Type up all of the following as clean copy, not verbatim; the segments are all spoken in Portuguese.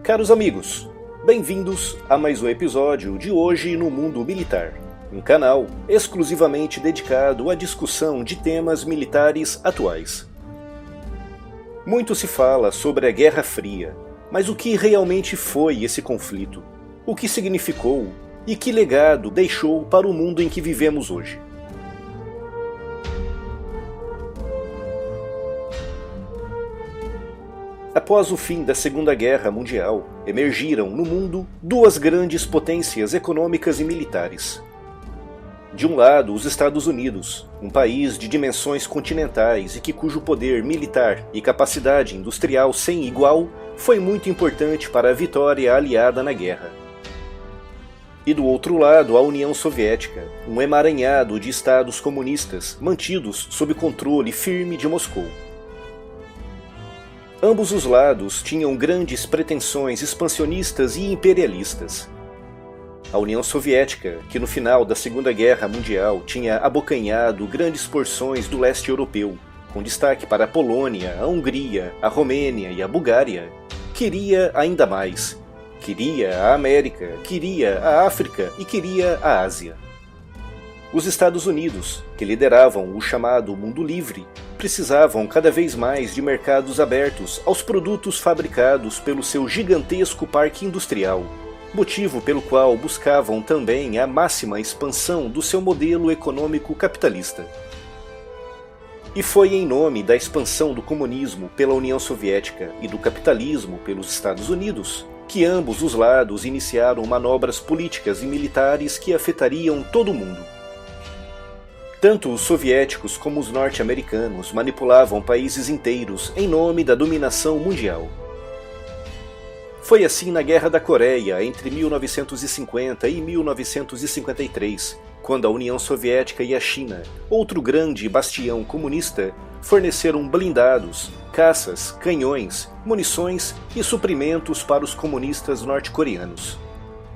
Caros amigos, bem-vindos a mais um episódio de Hoje no Mundo Militar, um canal exclusivamente dedicado à discussão de temas militares atuais. Muito se fala sobre a Guerra Fria, mas o que realmente foi esse conflito? O que significou e que legado deixou para o mundo em que vivemos hoje? Após o fim da Segunda Guerra Mundial, emergiram no mundo duas grandes potências econômicas e militares. De um lado, os Estados Unidos, um país de dimensões continentais e cujo poder militar e capacidade industrial sem igual foi muito importante para a vitória aliada na guerra. E do outro lado, a União Soviética, um emaranhado de estados comunistas mantidos sob controle firme de Moscou. Ambos os lados tinham grandes pretensões expansionistas e imperialistas. A União Soviética, que no final da Segunda Guerra Mundial tinha abocanhado grandes porções do leste europeu, com destaque para a Polônia, a Hungria, a Romênia e a Bulgária, queria ainda mais. Queria a América, queria a África e queria a Ásia. Os Estados Unidos, que lideravam o chamado mundo livre, precisavam cada vez mais de mercados abertos aos produtos fabricados pelo seu gigantesco parque industrial, motivo pelo qual buscavam também a máxima expansão do seu modelo econômico capitalista. E foi em nome da expansão do comunismo pela União Soviética e do capitalismo pelos Estados Unidos que ambos os lados iniciaram manobras políticas e militares que afetariam todo o mundo. Tanto os soviéticos como os norte-americanos manipulavam países inteiros em nome da dominação mundial. Foi assim na Guerra da Coreia entre 1950 e 1953, quando a União Soviética e a China, outro grande bastião comunista, forneceram blindados, caças, canhões, munições e suprimentos para os comunistas norte-coreanos.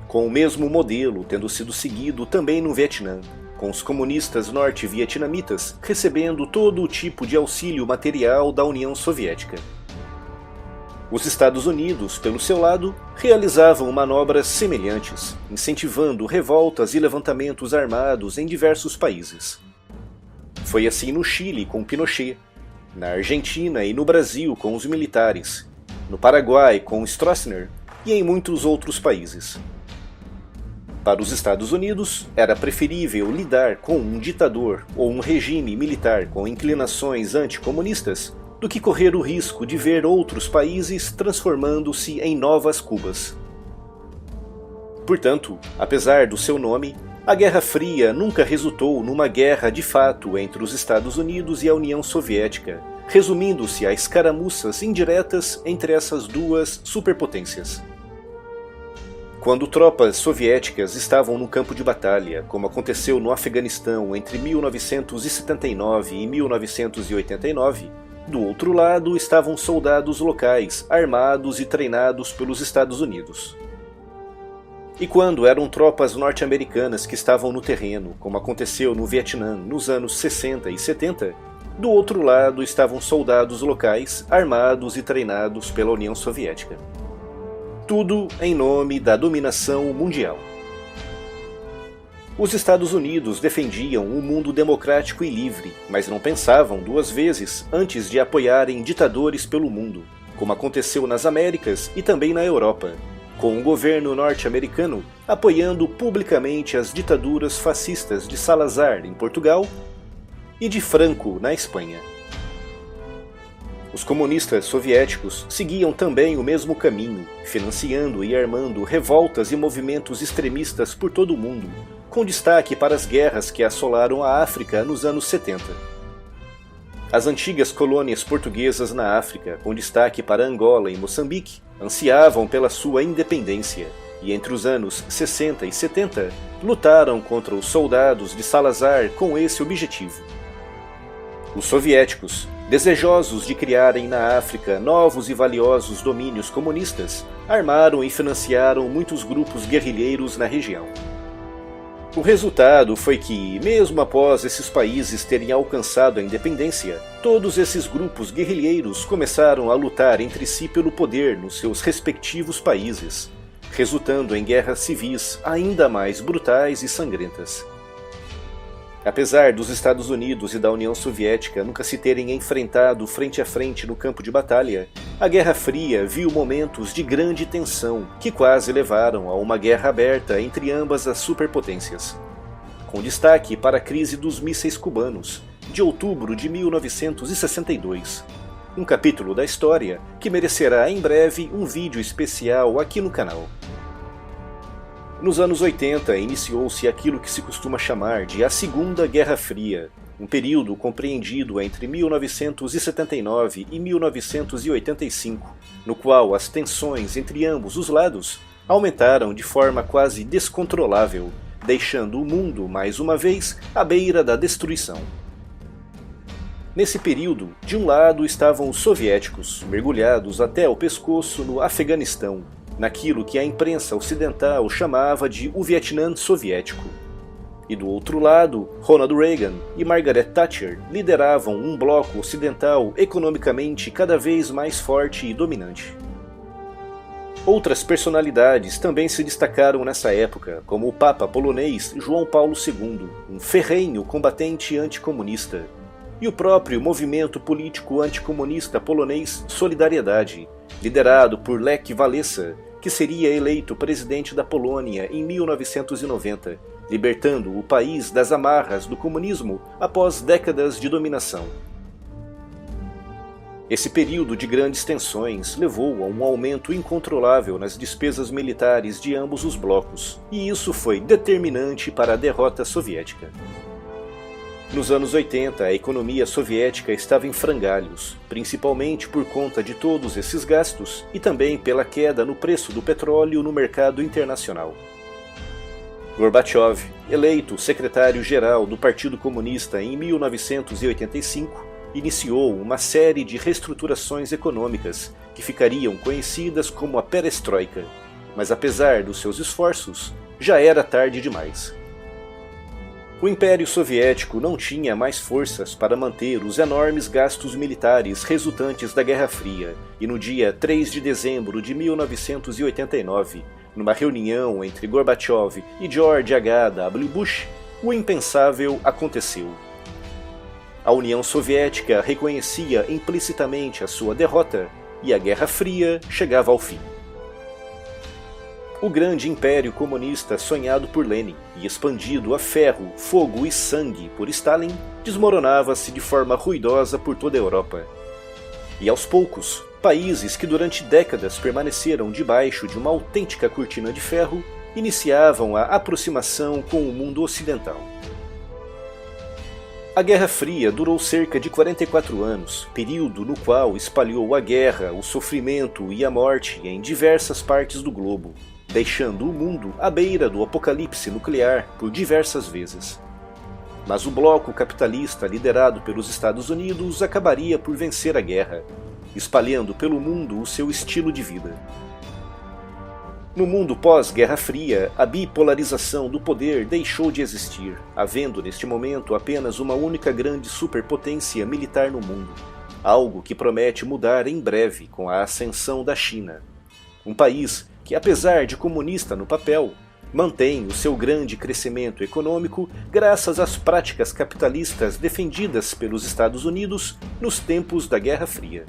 Com o mesmo modelo tendo sido seguido também no Vietnã, com os comunistas norte-vietnamitas recebendo todo o tipo de auxílio material da União Soviética. Os Estados Unidos, pelo seu lado, realizavam manobras semelhantes, incentivando revoltas e levantamentos armados em diversos países. Foi assim no Chile com Pinochet, na Argentina e no Brasil com os militares, no Paraguai com Stroessner e em muitos outros países. Para os Estados Unidos, era preferível lidar com um ditador ou um regime militar com inclinações anticomunistas do que correr o risco de ver outros países transformando-se em novas Cubas. Portanto, apesar do seu nome, a Guerra Fria nunca resultou numa guerra de fato entre os Estados Unidos e a União Soviética, resumindo-se a escaramuças indiretas entre essas duas superpotências. Quando tropas soviéticas estavam no campo de batalha, como aconteceu no Afeganistão entre 1979 e 1989, do outro lado estavam soldados locais, armados e treinados pelos Estados Unidos. E quando eram tropas norte-americanas que estavam no terreno, como aconteceu no Vietnã nos anos 60 e 70, do outro lado estavam soldados locais, armados e treinados pela União Soviética. Tudo em nome da dominação mundial. Os Estados Unidos defendiam um mundo democrático e livre, mas não pensavam duas vezes antes de apoiarem ditadores pelo mundo, como aconteceu nas Américas e também na Europa, com o governo norte-americano apoiando publicamente as ditaduras fascistas de Salazar em Portugal e de Franco na Espanha. Os comunistas soviéticos seguiam também o mesmo caminho, financiando e armando revoltas e movimentos extremistas por todo o mundo, com destaque para as guerras que assolaram a África nos anos 70. As antigas colônias portuguesas na África, com destaque para Angola e Moçambique, ansiavam pela sua independência, e entre os anos 60 e 70, lutaram contra os soldados de Salazar com esse objetivo. Os soviéticos, desejosos de criarem na África novos e valiosos domínios comunistas, armaram e financiaram muitos grupos guerrilheiros na região. O resultado foi que, mesmo após esses países terem alcançado a independência, todos esses grupos guerrilheiros começaram a lutar entre si pelo poder nos seus respectivos países, resultando em guerras civis ainda mais brutais e sangrentas. Apesar dos Estados Unidos e da União Soviética nunca se terem enfrentado frente a frente no campo de batalha, a Guerra Fria viu momentos de grande tensão que quase levaram a uma guerra aberta entre ambas as superpotências. Com destaque para a crise dos mísseis cubanos, de outubro de 1962, um capítulo da história que merecerá em breve um vídeo especial aqui no canal. Nos anos 80, iniciou-se aquilo que se costuma chamar de a Segunda Guerra Fria, um período compreendido entre 1979 e 1985, no qual as tensões entre ambos os lados aumentaram de forma quase descontrolável, deixando o mundo, mais uma vez, à beira da destruição. Nesse período, de um lado estavam os soviéticos, mergulhados até o pescoço no Afeganistão, naquilo que a imprensa ocidental chamava de o Vietnã soviético. E do outro lado, Ronald Reagan e Margaret Thatcher lideravam um bloco ocidental economicamente cada vez mais forte e dominante. Outras personalidades também se destacaram nessa época, como o Papa polonês João Paulo II, um ferrenho combatente anticomunista, e o próprio movimento político anticomunista polonês Solidariedade, liderado por Lech Walesa, que seria eleito presidente da Polônia em 1990, libertando o país das amarras do comunismo após décadas de dominação. Esse período de grandes tensões levou a um aumento incontrolável nas despesas militares de ambos os blocos, e isso foi determinante para a derrota soviética. Nos anos 80, a economia soviética estava em frangalhos, principalmente por conta de todos esses gastos e também pela queda no preço do petróleo no mercado internacional. Gorbachev, eleito secretário-geral do Partido Comunista em 1985, iniciou uma série de reestruturações econômicas que ficariam conhecidas como a Perestroika, mas apesar dos seus esforços, já era tarde demais. O Império Soviético não tinha mais forças para manter os enormes gastos militares resultantes da Guerra Fria, e no dia 3 de dezembro de 1989, numa reunião entre Gorbachev e George H.W. Bush, o impensável aconteceu. A União Soviética reconhecia implicitamente a sua derrota, e a Guerra Fria chegava ao fim. O grande império comunista sonhado por Lenin e expandido a ferro, fogo e sangue por Stalin desmoronava-se de forma ruidosa por toda a Europa. E aos poucos, países que durante décadas permaneceram debaixo de uma autêntica cortina de ferro iniciavam a aproximação com o mundo ocidental. A Guerra Fria durou cerca de 44 anos, período no qual espalhou a guerra, o sofrimento e a morte em diversas partes do globo, deixando o mundo à beira do apocalipse nuclear por diversas vezes. Mas o bloco capitalista liderado pelos Estados Unidos acabaria por vencer a guerra, espalhando pelo mundo o seu estilo de vida. No mundo pós-Guerra Fria, a bipolarização do poder deixou de existir, havendo neste momento apenas uma única grande superpotência militar no mundo, algo que promete mudar em breve com a ascensão da China, um país que, apesar de comunista no papel, mantém o seu grande crescimento econômico graças às práticas capitalistas defendidas pelos Estados Unidos nos tempos da Guerra Fria.